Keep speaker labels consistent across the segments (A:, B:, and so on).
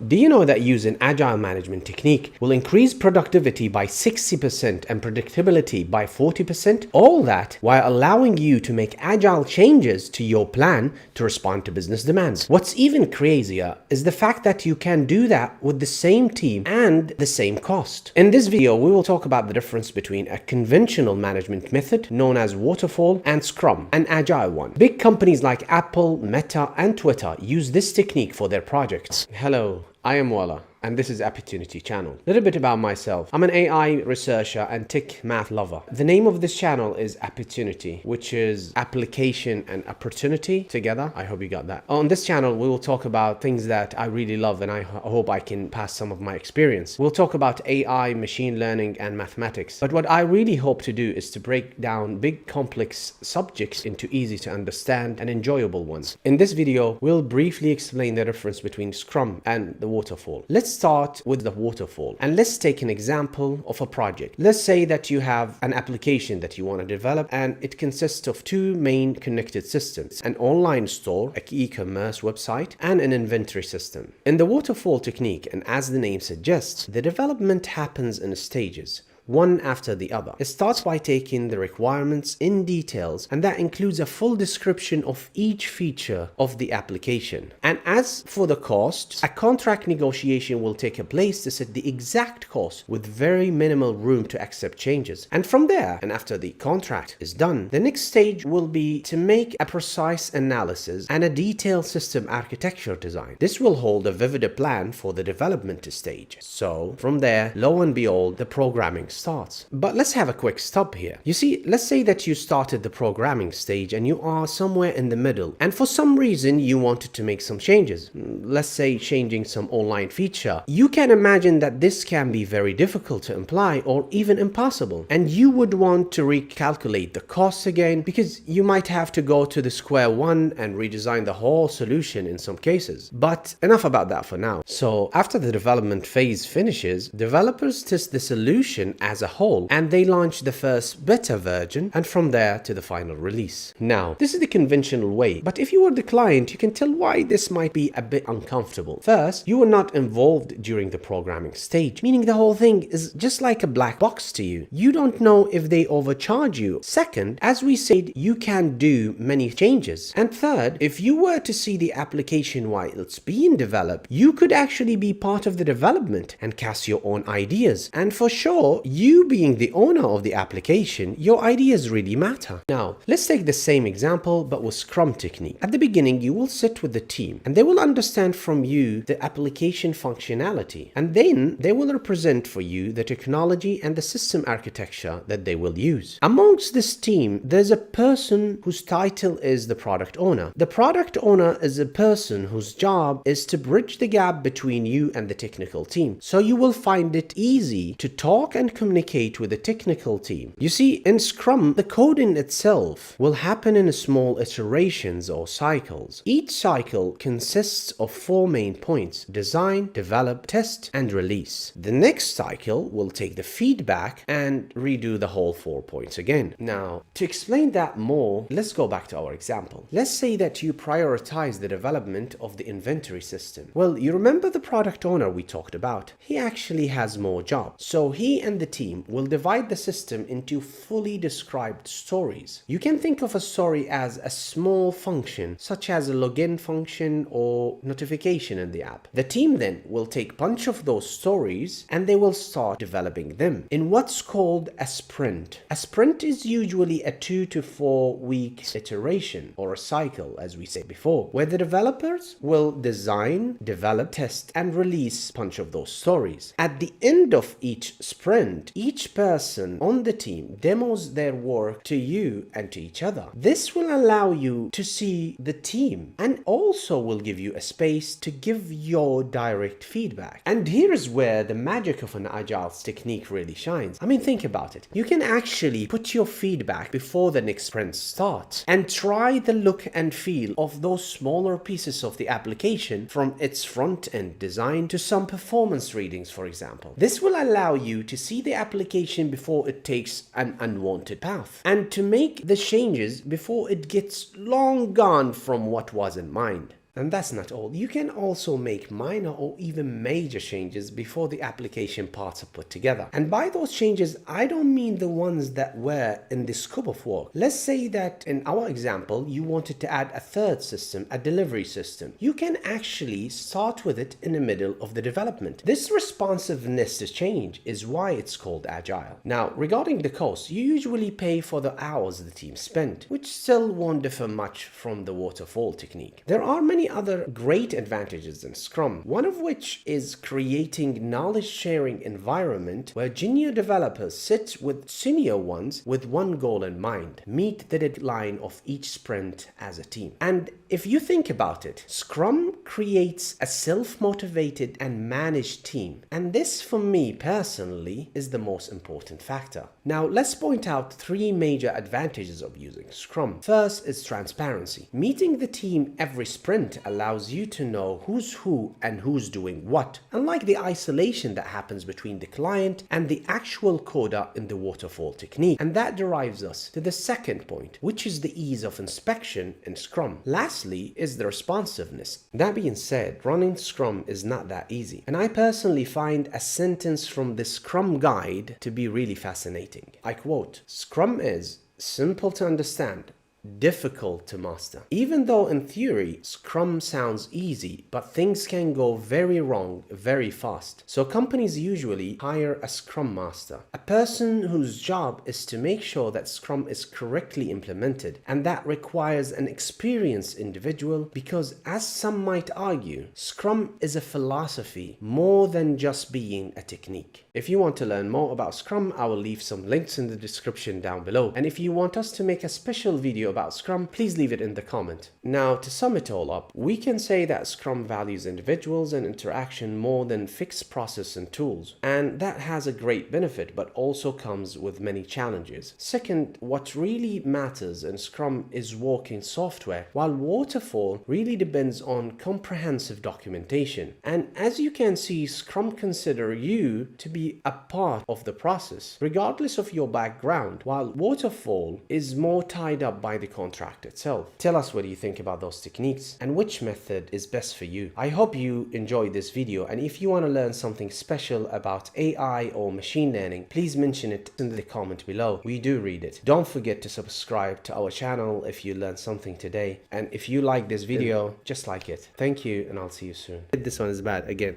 A: Do you know that using Agile management technique will increase productivity by 60% and predictability by 40%? All that while allowing you to make Agile changes to your plan to respond to business demands. What's even crazier is the fact that you can do that with the same team and the same cost. In this video, we will talk about the difference between a conventional management method known as Waterfall and Scrum, an Agile one. Big companies like Apple, Meta, and Twitter use this technique for their projects. Hello, I am Walla, and this is Opportunity Channel. A little bit about myself. I'm an AI researcher and tech math lover. The name of this channel is Opportunity, which is application and opportunity together. I hope you got that. On this channel, we will talk about things that I really love and I hope I can pass some of my experience. We'll talk about AI, machine learning, and mathematics. But what I really hope to do is to break down big complex subjects into easy to understand and enjoyable ones. In this video, we'll briefly explain the difference between Scrum and the Waterfall. Let's start with the Waterfall and let's take an example of a project. Let's say that you have an application that you want to develop and it consists of two main connected systems, an online store, an e-commerce website, and an inventory system. In the Waterfall technique, and as the name suggests, the development happens in stages, one after the other. It starts by taking the requirements in details, and that includes a full description of each feature of the application. And as for the cost, a contract negotiation will take place to set the exact cost with very minimal room to accept changes. And from there, and after the contract is done, the next stage will be to make a precise analysis and a detailed system architecture design. This will hold a vivid plan for the development stage. So from there, lo and behold, the programming starts. But let's have a quick stop here. You see, let's say that you started the programming stage and you are somewhere in the middle, and for some reason you wanted to make some changes. Let's say changing some online feature. You can imagine that this can be very difficult to imply or even impossible, and you would want to recalculate the costs again because you might have to go to the square one and redesign the whole solution in some cases. But enough about that for now. So after the development phase finishes, developers test the solution as a whole, and they launch the first beta version, and from there to the final release. Now, this is the conventional way, but if you were the client, you can tell why this might be a bit uncomfortable. First, you were not involved during the programming stage, meaning the whole thing is just like a black box to you. You don't know if they overcharge you. Second, as we said, you can do many changes. And third, if you were to see the application while it's being developed, you could actually be part of the development and cast your own ideas. And for sure, you being the owner of the application, your ideas really matter. Now, let's take the same example but with Scrum technique. At the beginning, you will sit with the team and they will understand from you the application functionality, and then they will represent for you the technology and the system architecture that they will use. Amongst this team, there's a person whose title is the product owner. The product owner is a person whose job is to bridge the gap between you and the technical team. So you will find it easy to talk and communicate with the technical team. You see, in Scrum, the coding itself will happen in small iterations or cycles. Each cycle consists of 4 main points: design, develop, test, and release. The next cycle will take the feedback and redo the whole 4 points again. Now, to explain that more, let's go back to our example. Let's say that you prioritize the development of the inventory system. Well, you remember the product owner we talked about? He actually has more jobs. So he and the team will divide the system into fully described stories. You can think of a story as a small function, such as a login function or notification in the app. The team then will take a bunch of those stories and they will start developing them in what's called a sprint. A sprint is usually a 2 to 4 week iteration or a cycle, as we said before, where the developers will design, develop, test, and release a bunch of those stories. At the end of each sprint, each person on the team demos their work to you and to each other. This will allow you to see the team and also will give you a space to give your direct feedback. And here is where the magic of an Agile technique really shines. I mean, think about it. You can actually put your feedback before the next sprint starts and try the look and feel of those smaller pieces of the application, from its front end design to some performance readings, for example. This will allow you to see the application before it takes an unwanted path, and to make the changes before it gets long gone from what was in mind. And that's not all. You can also make minor or even major changes before the application parts are put together. And by those changes, I don't mean the ones that were in the scope of work. Let's say that in our example, you wanted to add a third system, a delivery system. You can actually start with it in the middle of the development. This responsiveness to change is why it's called Agile. Now, regarding the cost, you usually pay for the hours the team spent, which still won't differ much from the waterfall technique. There are many other great advantages in Scrum, one of which is creating knowledge-sharing environment where junior developers sit with senior ones with one goal in mind: meet the deadline of each sprint as a team. And if you think about it, Scrum creates a self-motivated and managed team. And this, for me personally, is the most important factor. Now, let's point out 3 major advantages of using Scrum. First is transparency. Meeting the team every sprint allows you to know who's who and who's doing what, unlike the isolation that happens between the client and the actual coder in the waterfall technique. And that derives us to the second point, which is the ease of inspection in Scrum. Lastly is the responsiveness. That being said, running Scrum is not that easy. And I personally find a sentence from the Scrum guide to be really fascinating. I quote, "Scrum is simple to understand, difficult to master." Even though in theory Scrum sounds easy, but things can go very wrong very fast. So companies usually hire a Scrum master, a person whose job is to make sure that Scrum is correctly implemented, and that requires an experienced individual because, as some might argue, Scrum is a philosophy more than just being a technique. If you want to learn more about Scrum, I will leave some links in the description down below. And if you want us to make a special video about Scrum, please leave it in the comment. Now, to sum it all up, we can say that Scrum values individuals and interaction more than fixed process and tools. And that has a great benefit, but also comes with many challenges. Second, what really matters in Scrum is working software, while Waterfall really depends on comprehensive documentation. And as you can see, Scrum consider you to be a part of the process, regardless of your background, while Waterfall is more tied up by the contract itself. Tell us what you think about those techniques and which method is best for you. I hope you enjoyed this video, and if you want to learn something special about AI or machine learning, please mention it in the comment below. We do read it. Don't forget to subscribe to our channel if you learned something today, and if you like this video, just like it. Thank you, and I'll see you soon. This one is bad again.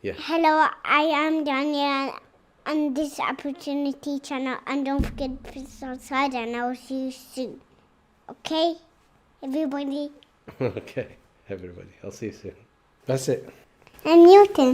A: Yeah.
B: Hello, I am Daniel on this opportunity channel, and don't forget to subscribe, and I will see you soon. Okay, everybody?
A: Okay, everybody. I'll see you soon. That's it.
B: And Newton.